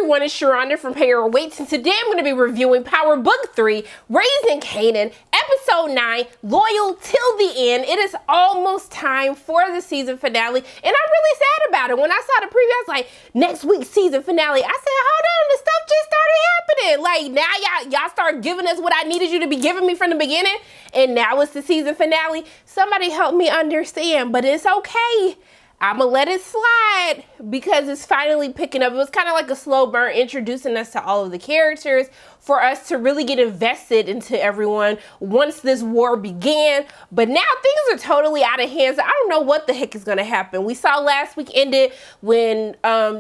everyone, it's Sharonda from Pay Your Weights, and today I'm going to be reviewing Power Book 3, Raising Kanan, Episode 9, Loyal Till the End. It is almost time for the season finale, and I'm really sad about it. When I saw the preview, I was like, next week's season finale. I said, hold on, the stuff just started happening. Like, now y'all start giving us what I needed you to be giving me from the beginning, and now it's the season finale. Somebody help me understand, but it's okay. I'm gonna let it slide because it's finally picking up. It was kind of like a slow burn introducing us to all of the characters for us to really get invested into everyone once this war began. But now things are totally out of hand. So I don't know what the heck is gonna happen. We saw last week ended when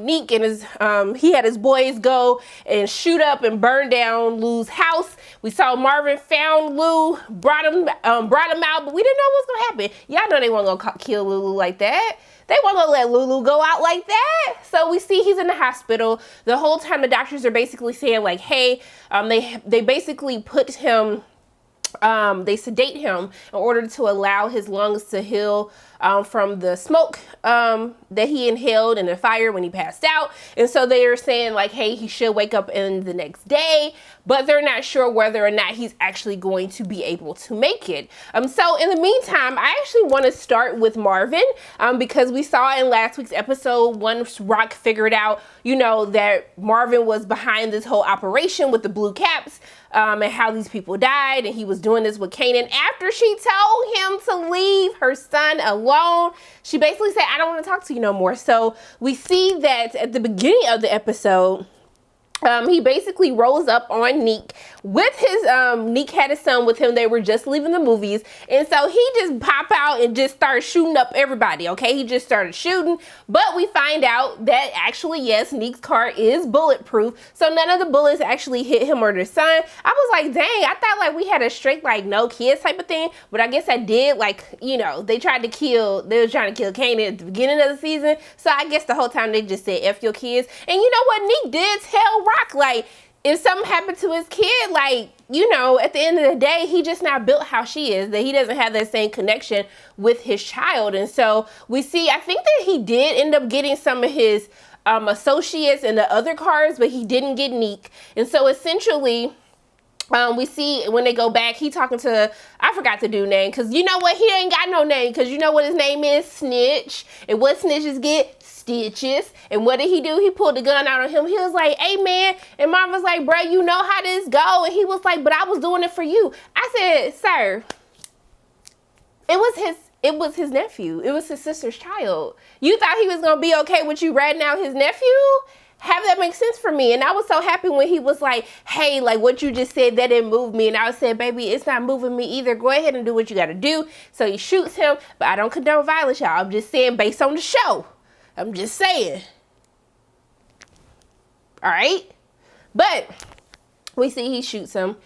Neek and his he had his boys go and shoot up and burn down Lou's house. We saw Marvin found Lou, brought him out, but we didn't know what was gonna happen. Y'all know they weren't gonna kill Lulu like that. They weren't gonna let Lulu go out like that. So we see he's in the hospital. The whole time the doctors are basically saying like, hey, they basically put him, they sedate him in order to allow his lungs to heal from the smoke that he inhaled and the fire when he passed out. And so they are saying like, hey, he should wake up in the next day, but they're not sure whether or not he's actually going to be able to make it. So in the meantime, I actually want to start with Marvin because we saw in last week's episode, once RAQ figured out, you know, that Marvin was behind this whole operation with the blue caps and how these people died, and he was doing this with Kanan after she told him to leave her son alone. She basically said, I don't want to talk to you no more. So we see that at the beginning of the episode, he basically rolls up on Neek with his, Neek had his son with him. They were just leaving the movies. And so he just pop out and just started shooting up everybody. Okay. He just started shooting, but we find out that actually, yes, Neek's car is bulletproof. So none of the bullets actually hit him or their son. I was like, dang, I thought like we had a strict, like no kids type of thing, but I guess I did. Like, you know, they were trying to kill Kanan at the beginning of the season. So I guess the whole time they just said, F your kids. And you know what? Neek did tell RAQ, like, if something happened to his kid, like, you know, at the end of the day, he just not built how she is, that he doesn't have that same connection with his child. And so we see, I think that he did end up getting some of his associates in the other cars, but he didn't get Neek. And so essentially, we see when they go back, he talking to, I forgot the dude's name, because you know what, he ain't got no name, because you know what his name is? Snitch. And what snitches get? Stitches. And what did he do? He pulled the gun out on him. He was like, hey man, and Mom was like, bro, you know how this go? And he was like, but I was doing it for you. I said, sir, it was his nephew. It was his sister's child. You thought he was gonna be okay with you ratting out his nephew? Have that make sense for me. And I was so happy when he was like, hey, like what you just said, that didn't move me. And I said, baby, it's not moving me either. Go ahead and do what you gotta do. So he shoots him, but I don't condone violence, y'all. I'm just saying based on the show. I'm just saying. All right. But we see he shoots him,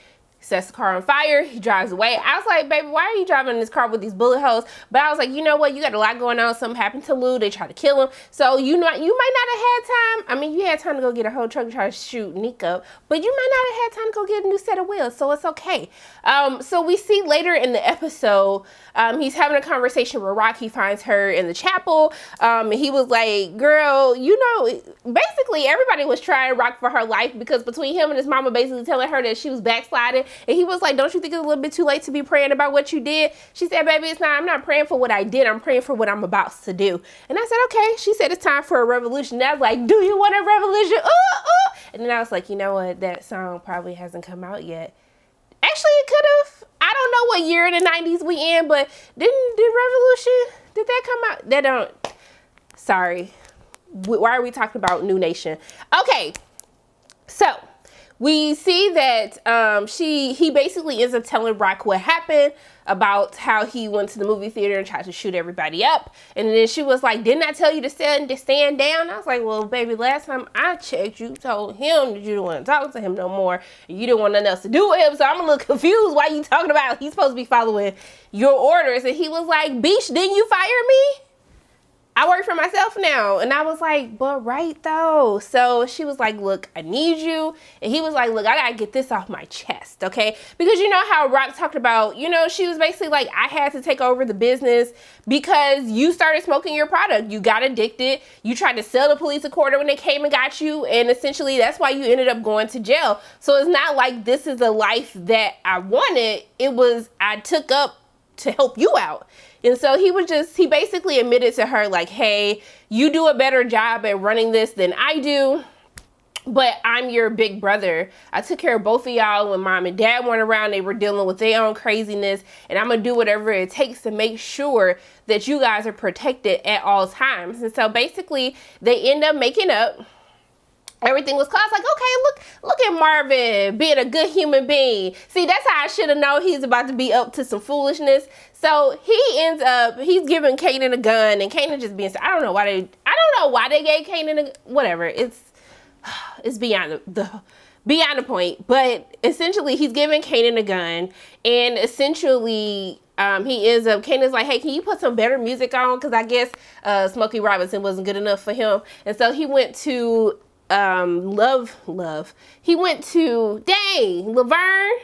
sets the car on fire, he drives away. I was like, baby, why are you driving in this car with these bullet holes? But I was like, you know what? You got a lot going on. Something happened to Lou. They tried to kill him. So you know, you might not have had time. I mean, you had time to go get a whole truck and try to shoot Neek up, but you might not have had time to go get a new set of wheels. So it's okay. So we see later in the episode, he's having a conversation with RAQ. He finds her in the chapel. And he was like, girl, you know, basically everybody was trying RAQ for her life because between him and his mama basically telling her that she was backsliding. And he was like, don't you think it's a little bit too late to be praying about what you did? She said, baby, it's not. I'm not praying for what I did. I'm praying for what I'm about to do. And I said, okay. She said, it's time for a revolution. And I was like, do you want a revolution? Ooh, ooh. And then I was like, you know what? That song probably hasn't come out yet. Actually, it could have. I don't know what year in the 90s we in, but did Revolution, did that come out? That don't, sorry. Why are we talking about New Nation? Okay. So we see that he basically ends up telling RAQ what happened about how he went to the movie theater and tried to shoot everybody up. And then she was like, didn't I tell you to stand down? I was like, well, baby, last time I checked, you told him that you didn't want to talk to him no more. And you didn't want nothing else to do with him. So I'm a little confused why you talking about he's supposed to be following your orders. And he was like, Beach, didn't you fire me? I work for myself now. And I was like, but right though. So she was like, look, I need you. And he was like, look, I gotta get this off my chest, okay? Because you know how RAQ talked about, you know, she was basically like, I had to take over the business because you started smoking your product. You got addicted. You tried to sell the police a quarter when they came and got you. And essentially that's why you ended up going to jail. So it's not like this is a life that I wanted. It was, I took up to help you out. And so he basically admitted to her like, hey, you do a better job at running this than I do, but I'm your big brother. I took care of both of y'all when mom and dad weren't around. They were dealing with their own craziness, and I'm gonna do whatever it takes to make sure that you guys are protected at all times. And so basically they end up making up. Everything was close. Like, okay, look at Marvin being a good human being. See, that's how I should have known he's about to be up to some foolishness. So he's giving Kanan a gun, and Kanan just being, I don't know why they gave Kanan whatever. It's beyond the point. But essentially, he's giving Kanan a gun, and essentially, Kanan's like, hey, can you put some better music on? Because I guess Smokey Robinson wasn't good enough for him, and so he went to he went to Laverne.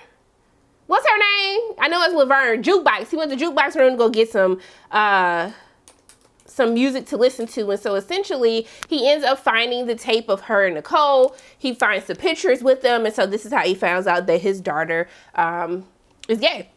What's her name? I know it's Laverne. Jukebox. He went to Jukebox room to go get some music to listen to. And so essentially he ends up finding the tape of her and Nicole. He finds the pictures with them. And so this is how he finds out that his daughter is gay.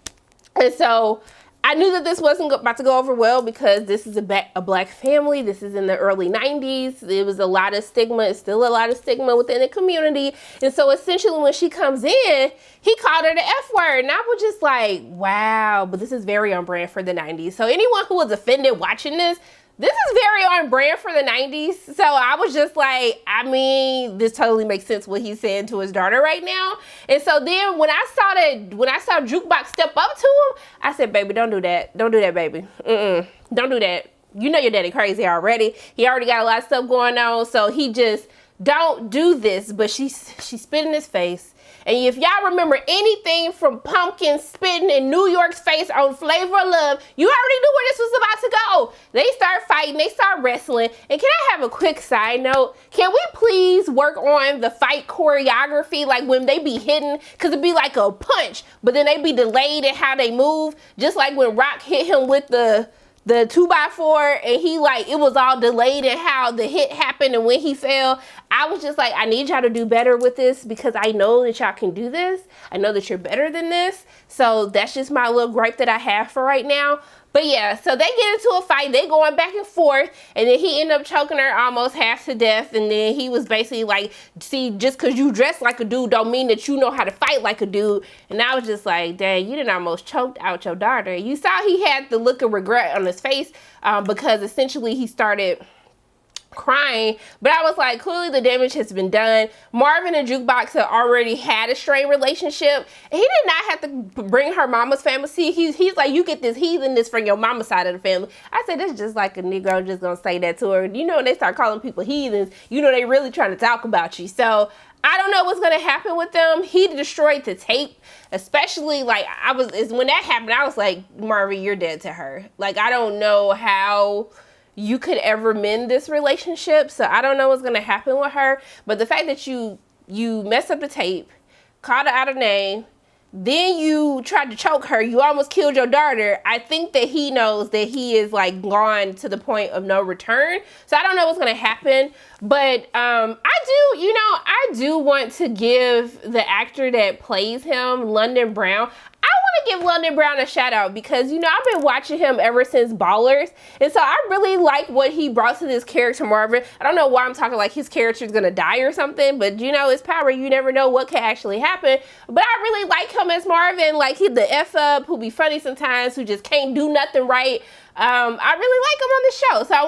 And so I knew that this wasn't about to go over well because this is a black family. This is in the early 90s. There was a lot of stigma. It's still a lot of stigma within the community. And so essentially when she comes in, he called her the F word. And I was just like, wow, but this is very on brand for the 90s. So anyone who was offended watching this is very on brand for the 90s. So I was just like, I mean, this totally makes sense what he's saying to his daughter right now. And so then when I saw Jukebox step up to him, I said, baby, don't do that. Don't do that, baby. Don't do that. You know your daddy crazy already. He already got a lot of stuff going on. So he just, don't do this. But she spit in his face. And if y'all remember anything from Pumpkin spitting in New York's face on Flavor of Love, you already knew where this was about to go. They start fighting, they start wrestling. And can I have a quick side note? Can we please work on the fight choreography? Like when they be hidden, because it'd be like a punch, but then they be delayed in how they move. Just like when RAQ hit him with the 2x4 and he it was all delayed in how the hit happened and when he fell. I was just like, I need y'all to do better with this because I know that y'all can do this. I know that you're better than this. So that's just my little gripe that I have for right now. But yeah, so they get into a fight. They going back and forth. And then he ended up choking her almost half to death. And then he was basically like, see, just because you dress like a dude don't mean that you know how to fight like a dude. And I was just like, dang, you done almost choked out your daughter. You saw he had the look of regret on his face because essentially he started crying, but I was like, clearly the damage has been done. Marvin and Jukebox had already had a strained relationship. And he did not have to bring her mama's family. See, he's like, you get this heathenness from your mama's side of the family. I said, that's just like a Negro just gonna say that to her. You know, when they start calling people heathens, you know, they really trying to talk about you. So I don't know what's gonna happen with them. He destroyed the tape, especially when that happened, I was like, Marvin, you're dead to her. Like, I don't know how you could ever mend this relationship. So I don't know what's gonna happen with her. But the fact that you messed up the tape, called her out of name, then you tried to choke her, you almost killed your daughter. I think that he knows that he is like gone to the point of no return. So I don't know what's gonna happen. But I do want to give the actor that plays him, London Brown, I want to give London Brown a shout out because, you know, I've been watching him ever since Ballers. And so I really like what he brought to this character, Marvin. I don't know why I'm talking like his character is going to die or something, but you know, it's power. You never know what can actually happen. But I really like him as Marvin. Like he's the F up who be funny sometimes, who just can't do nothing right. I really like him on the show. So I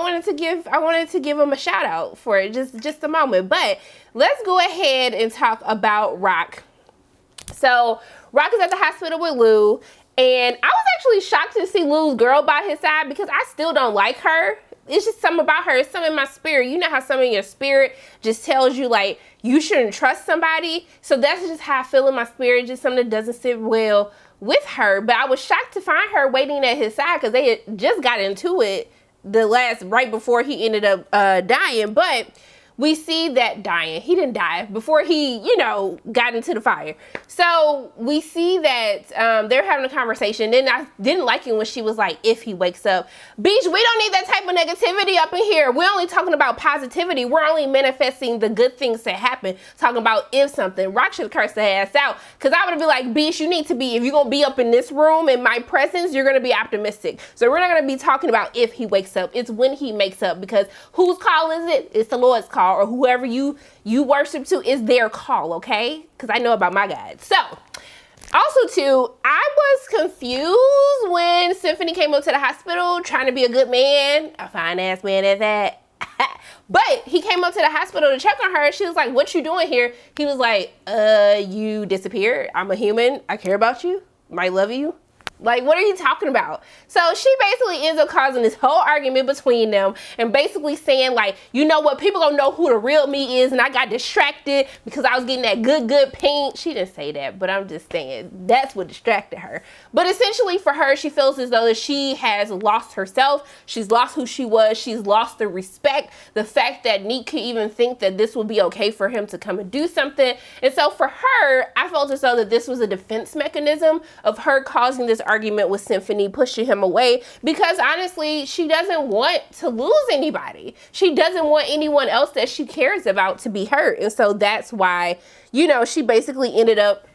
wanted to give him a shout out for it, just a moment. But let's go ahead and talk about RAQ. So RAQ is at the hospital with Lou, and I was actually shocked to see Lou's girl by his side because I still don't like her. It's just something about her. It's something in my spirit. You know how something in your spirit just tells you like you shouldn't trust somebody. So that's just how I feel in my spirit. Just something that doesn't sit well with her. But I was shocked to find her waiting at his side because they had just got into it right before he ended up dying, but we see that he didn't die before he, got into the fire. So we see that they're having a conversation. Then I didn't like it when she was like, if he wakes up. Beach, we don't need that type of negativity up in here. We're only talking about positivity. We're only manifesting the good things that happen. Talking about if something. RAQ should curse the ass out. Because I would be like, Beach, you need to be, if you're going to be up in this room in my presence, you're going to be optimistic. So we're not going to be talking about if he wakes up. It's when he makes up. Because whose call is it? It's the Lord's call. Or whoever you worship to is their call, okay? Because I know about my God. So, also too, I was confused when Symphony came up to the hospital trying to be a good man, a fine ass man at that. But he came up to the hospital to check on her. She was like, what you doing here? He was like, you disappeared. I'm a human. I care about you. Might love you. Like, what are you talking about? So she basically ends up causing this whole argument between them and basically saying, like, you know what, people gonna know who the real me is, and I got distracted because I was getting that good paint. She didn't say that, but I'm just saying that's what distracted her. But essentially for her, she feels as though that she has lost herself. She's lost who she was. She's lost the respect. The fact that Neek could even think that this would be okay for him to come and do something. And so for her, I felt as though that this was a defense mechanism of her causing this argument with Symphony, pushing him away, because honestly, she doesn't want to lose anybody. She doesn't want anyone else that she cares about to be hurt. And so that's why, she basically ended up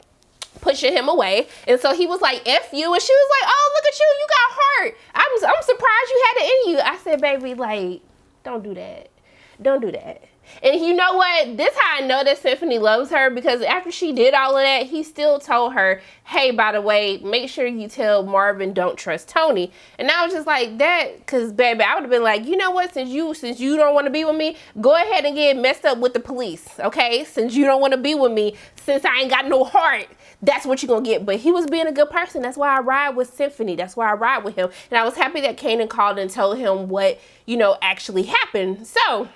pushing him away. And so he was like, F you. And she was like, oh, look at you. You got hurt. I'm surprised you had it in you. I said, baby, like, don't do that. Don't do that. And you know what? This how I know that Symphony loves her, because after she did all of that, he still told her, hey, by the way, make sure you tell Marvin don't trust Tony. And I was just like, that, because baby, I would have been like, you know what, since you don't want to be with me, go ahead and get messed up with the police, okay? Since you don't want to be with me, since I ain't got no heart, that's what you're gonna get. But he was being a good person. That's why I ride with Symphony. That's why I ride with him. And I was happy that Kanan called and told him what, actually happened. So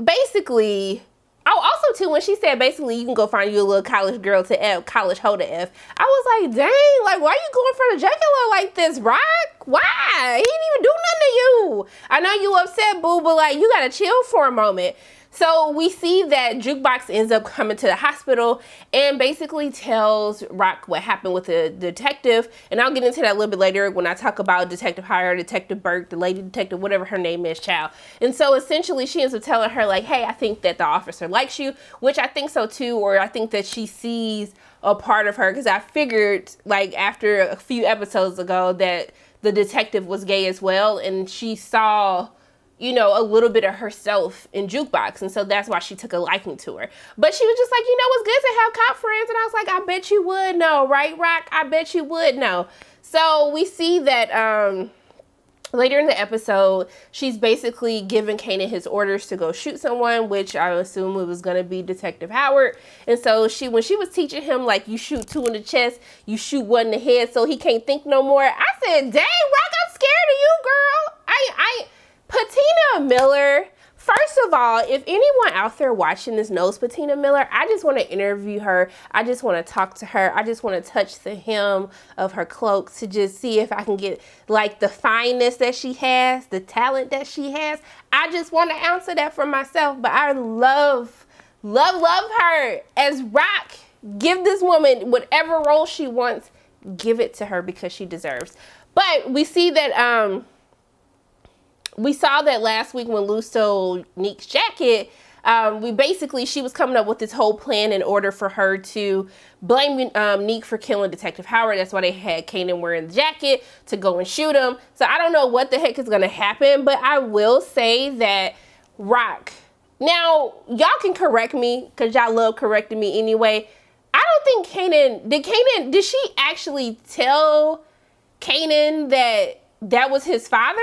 basically, also too, when she said basically you can go find you a little college girl to F, college hoe to F, I was like, dang, like, why you going for the jugular like this, RAQ? Why? He didn't even do nothing to you. I know you upset, boo, but like, you gotta chill for a moment. So we see that Jukebox ends up coming to the hospital and basically tells RAQ what happened with the detective. And I'll get into that a little bit later when I talk about Detective Hire, Detective Burke, the lady detective, whatever her name is, child. And so essentially she ends up telling her like, hey, I think that the officer likes you, which I think so too, or I think that she sees a part of her, because I figured like after a few episodes ago that the detective was gay as well, and she saw a little bit of herself in Jukebox. And so that's why she took a liking to her. But she was just like, it's good to have cop friends. And I was like, I bet you would know, right, RAQ? I bet you would know. So we see that later in the episode, she's basically giving Kanan his orders to go shoot someone, which I assume it was going to be Detective Howard. And so when she was teaching him, like, you shoot 2 in the chest, you shoot 1 in the head so he can't think no more. I said, dang, RAQ, I'm scared of you, girl. Patina Miller, first of all, if anyone out there watching this knows Patina Miller, I just want to interview her. I just want to talk to her. I just want to touch the hem of her cloak to just see if I can get like the fineness that she has, the talent that she has. I just want to answer that for myself, but I love her as RAQ. Give this woman whatever role she wants, give it to her because she deserves. But we see that, we saw that last week when Lou stole Neek's jacket. She was coming up with this whole plan in order for her to blame Neek for killing Detective Howard. That's why they had Kanan wearing the jacket to go and shoot him. So I don't know what the heck is going to happen, but I will say that RAQ. Now, y'all can correct me because y'all love correcting me anyway. I don't think did she actually tell Kanan that was his father?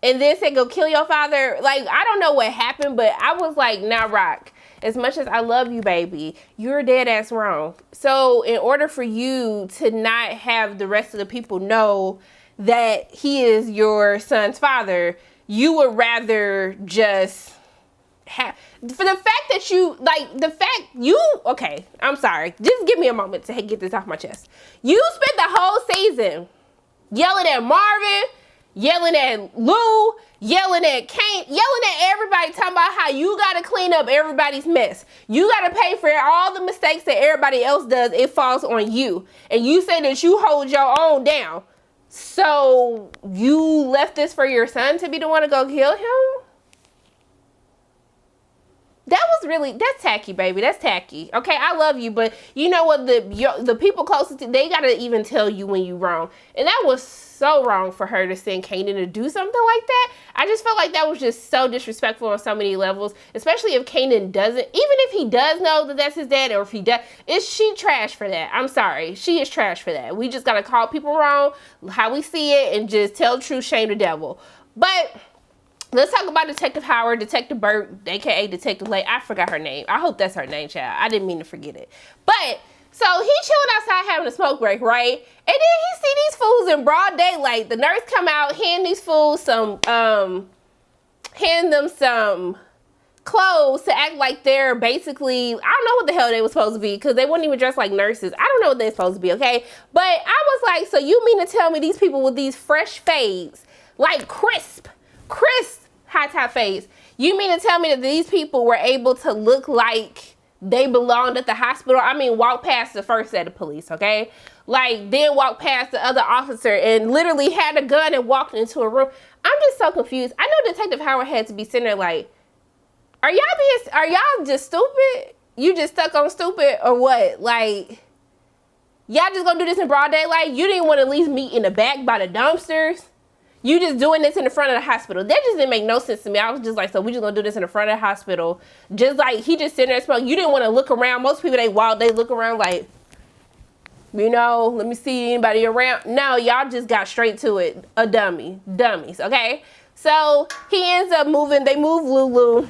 And then say, go kill your father. Like, I don't know what happened, but I was like, nah, RAQ. As much as I love you, baby, you're dead ass wrong. So in order for you to not have the rest of the people know that he is your son's father, you would rather just have, for the fact that okay, I'm sorry. Just give me a moment to get this off my chest. You spent the whole season yelling at Marvin, yelling at Lou, yelling at Kane, yelling at everybody, talking about how you gotta clean up everybody's mess. You gotta pay for all the mistakes that everybody else does. It falls on you. And you say that you hold your own down. So you left this for your son to be the one to go kill him? That's tacky, baby. That's tacky. Okay, I love you, but you know what? The people closest to, they gotta even tell you when you wrong. And that was so wrong for her to send Kanan to do something like that. I just felt like that was just so disrespectful on so many levels, especially if Kanan doesn't, even if he does know that that's his dad, or if he does, is she trash for that? I'm sorry. She is trash for that. We just gotta call people wrong, how we see it, and just tell the truth, shame the devil. But let's talk about Detective Howard, Detective Burke, aka Detective Lay. I forgot her name. I hope that's her name, child. I didn't mean to forget it. But so he chilling outside having a smoke break, right? And then he see these fools in broad daylight. The nurse come out, hand these fools hand them some clothes to act like they're basically, I don't know what the hell they were supposed to be, because they weren't even dressed like nurses. I don't know what they're supposed to be, okay? But I was like, so you mean to tell me these people with these fresh fades, like crisp high top fades, you mean to tell me that these people were able to look like they belonged at the hospital? I mean, walk past the first set of police, okay? Like, then walk past the other officer and literally had a gun and walked into a room. I'm just so confused. I know Detective Howard had to be sitting there like, are y'all just stupid? You just stuck on stupid or what? Like, y'all just gonna do this in broad daylight? You didn't want to at least meet in the back by the dumpsters? You just doing this in the front of the hospital. That just didn't make no sense to me. I was just like, so we just gonna do this in the front of the hospital. Just like, he just sitting there smoking. You didn't want to look around. Most people, they look around like, you know, let me see anybody around. No, y'all just got straight to it. Dummies, okay? So he ends up moving, they move Lulu,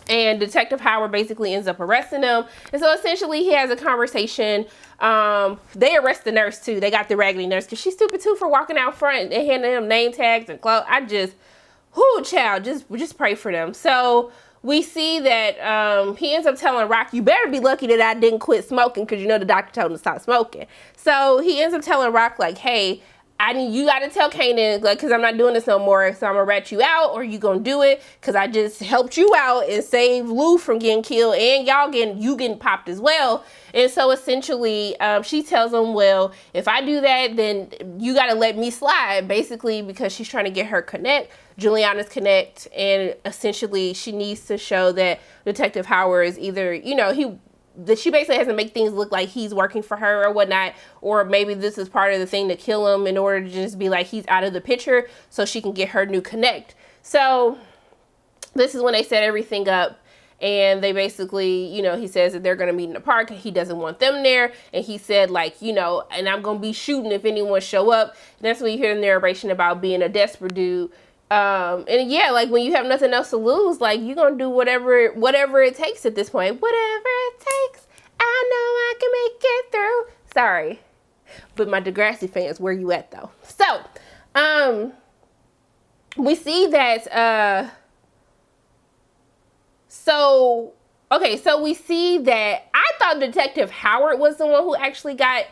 and Detective Howard basically ends up arresting him. And so essentially he has a conversation. They arrest the nurse too. They got the raggedy nurse because she's stupid too for walking out front and handing him name tags and clothes. Child, just pray for them. So we see that he ends up telling RAQ, you better be lucky that I didn't quit smoking, because you know the doctor told him to stop smoking. So he ends up telling RAQ like, hey, you got to tell Kanan, like, because I'm not doing this no more, so I'm going to rat you out, or you going to do it, because I just helped you out and saved Lou from getting killed, and you getting popped as well. And so essentially, she tells him, well, if I do that, then you got to let me slide, basically, because she's trying to get her Juliana's connect, and essentially she needs to show that Detective Howard is either, you know, she basically has to make things look like he's working for her or whatnot, or maybe this is part of the thing to kill him in order to just be like he's out of the picture so she can get her new connect. So this is when they set everything up, and they basically, you know, he says that they're going to meet in the park and he doesn't want them there, and he said like, you know, and I'm going to be shooting if anyone show up. And that's when you hear the narration about being a desperate dude. And yeah, like when you have nothing else to lose, like you're gonna do whatever it takes at this point. Whatever it takes, I know I can make it through. Sorry, but my Degrassi fans, where you at though? So, we see that, so we see that I thought Detective Howard was the one who actually got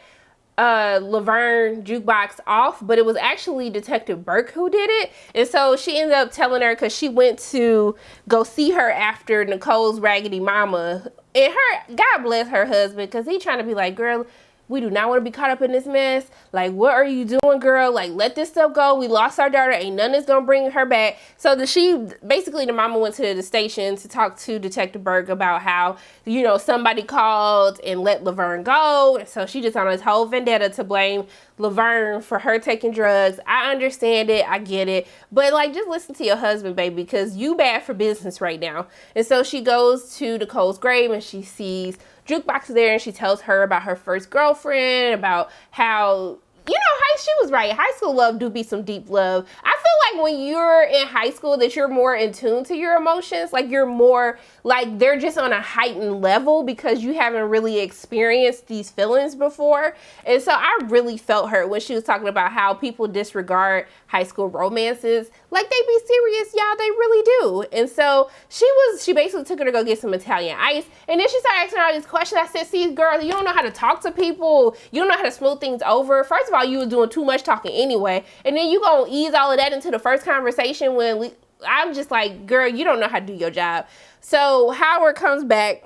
Laverne jukebox off, but it was actually Detective Burke who did it. And so she ended up telling her, because she went to go see her after Nicole's raggedy mama, and God bless her husband, because he trying to be like, girl, we do not want to be caught up in this mess. Like, what are you doing, girl? Like, let this stuff go. We lost our daughter. Ain't nothing that's going to bring her back. So basically the mama went to the station to talk to Detective Burke about how, you know, somebody called and let Laverne go. So she just on this whole vendetta to blame Laverne for her taking drugs. I understand it. I get it. But like, just listen to your husband, baby, because you bad for business right now. And so she goes to Nicole's grave and she sees Jukebox there, and she tells her about her first girlfriend, about how, you know, she was right. High school love do be some deep love. I feel like when you're in high school that you're more in tune to your emotions. Like you're more like they're just on a heightened level because you haven't really experienced these feelings before. And so I really felt her when she was talking about how people disregard high school romances. Like they be serious, y'all, they really do. And so she basically took her to go get some Italian ice. And then she started asking her all these questions. I said, see, girl, you don't know how to talk to people. You don't know how to smooth things over. First of all, you were doing too much talking anyway. And then you gonna ease all of that into the first conversation when I'm just like, girl, you don't know how to do your job. So Howard comes back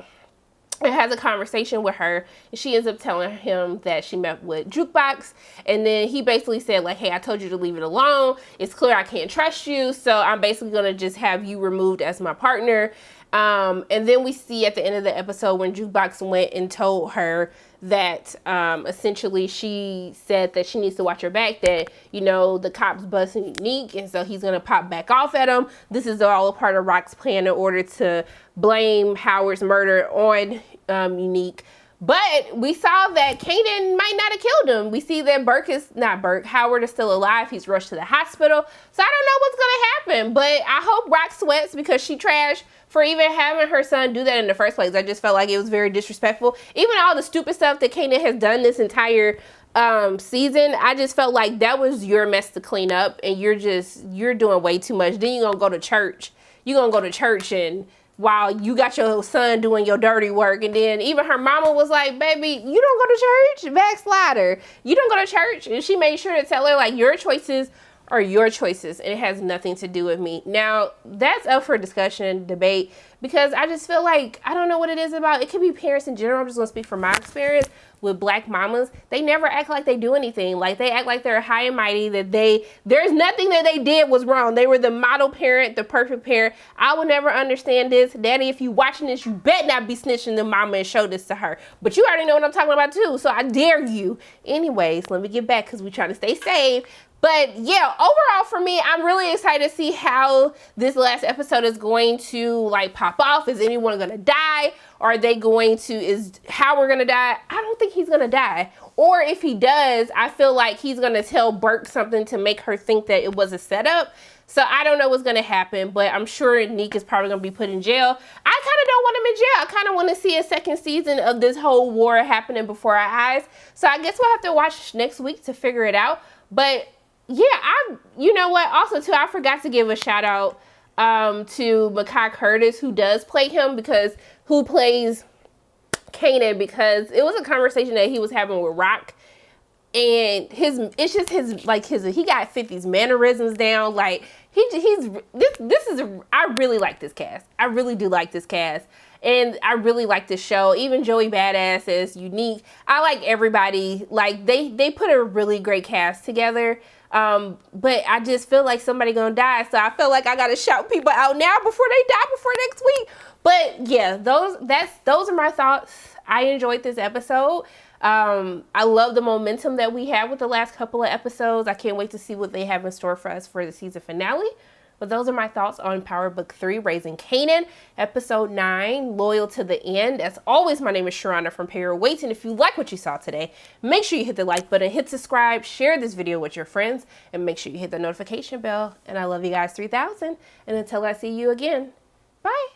and has a conversation with her, and she ends up telling him that she met with Jukebox, and then he basically said like, hey, I told you to leave it alone. It's clear I can't trust you, so I'm basically gonna just have you removed as my partner. And then we see at the end of the episode when Jukebox went and told her that essentially she said that she needs to watch her back, that, you know, the cops busting Unique, and so he's going to pop back off at him. This is all a part of RAQ's plan in order to blame Howard's murder on Unique. But we saw that Kanan might not have killed him. We see that Howard is still alive. He's rushed to the hospital. So I don't know what's going to happen, but I hope RAQ sweats because she trashed for even having her son do that in the first place. I just felt like it was very disrespectful. Even all the stupid stuff that Kanan has done this entire season, I just felt like that was your mess to clean up, and you're doing way too much. Then you're going to go to church. You're going to go to church and while you got your son doing your dirty work. And then even her mama was like, baby, you don't go to church? Backslider. You don't go to church? And she made sure to tell her, like, your choices are your choices, and it has nothing to do with me. Now, that's up for discussion, debate, because I just feel like, I don't know what it is about. It could be parents in general. I'm just going to speak from my experience with black mamas. They never act like they do anything. Like, they act like they're high and mighty, that there's nothing that they did was wrong. They were the model parent, the perfect parent. I will never understand this. Daddy, if you watching this, you bet not be snitching to mama and show this to her. But you already know what I'm talking about too, so I dare you. Anyways, let me get back because we're trying to stay safe. But yeah, overall for me, I'm really excited to see how this last episode is going to like pop off. Is anyone gonna die? Are they going to, is Howard gonna die? I don't think he's gonna die. Or if he does, I feel like he's gonna tell Burke something to make her think that it was a setup. So I don't know what's gonna happen, but I'm sure Nick is probably gonna be put in jail. I kind of don't want him in jail. I kind of want to see a second season of this whole war happening before our eyes. So I guess we'll have to watch next week to figure it out. But yeah, you know what? Also, too, I forgot to give a shout out to Makai Curtis, who does play him, who plays Kanan, because it was a conversation that he was having with RAQ, and he got 50's mannerisms down. Like I really like this cast. I really do like this cast. And I really like this show. Even Joey Badass is Unique. I like everybody. Like they put a really great cast together. But I just feel like somebody gonna die. So I feel like I gotta shout people out now before they die before next week. But yeah, those are my thoughts. I enjoyed this episode. I love the momentum that we have with the last couple of episodes. I can't wait to see what they have in store for us for the season finale. But those are my thoughts on Power Book 3, Raising Kanan, Episode 9, Loyal to the End. As always, my name is Sharona from Pay Your Weight, and if you like what you saw today, make sure you hit the like button, hit subscribe, share this video with your friends, and make sure you hit the notification bell. And I love you guys 3000. And until I see you again, bye.